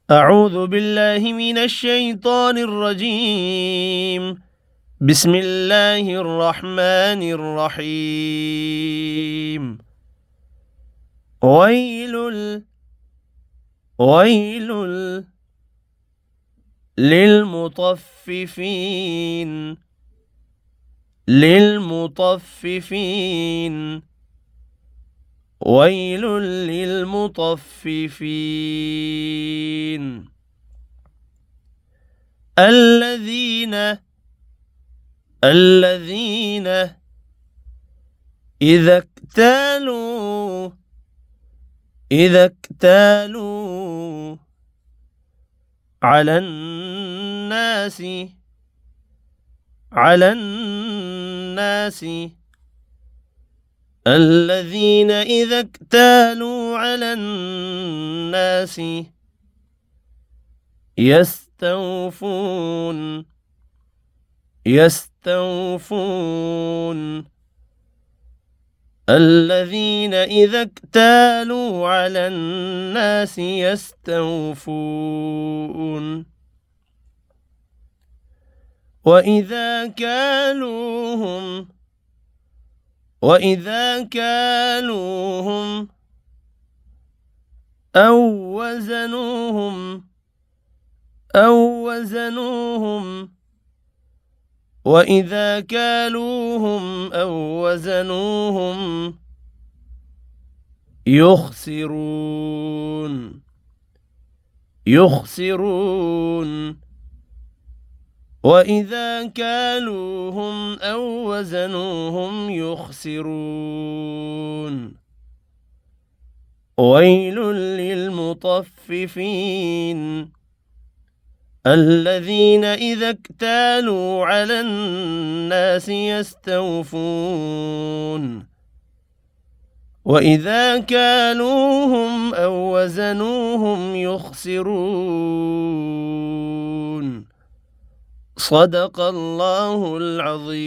أعوذ بالله من الشيطان الرجيم. بسم الله الرحمن الرحيم. ويل ويل للمطففين ويل للمطففين الذين إذا اكتالوا على الناس الذين إذا اكتالوا على الناس يستوفون الذين إذا اكتالوا على الناس يستوفون وإذا كالوهم أو وزنوهم يخسرون وإذا كالوهم أو وزنوهم يخسرون ويل للمطففين الذين إذا اكتالوا على الناس يستوفون وإذا كالوهم أو وزنوهم يخسرون صدق الله العظيم.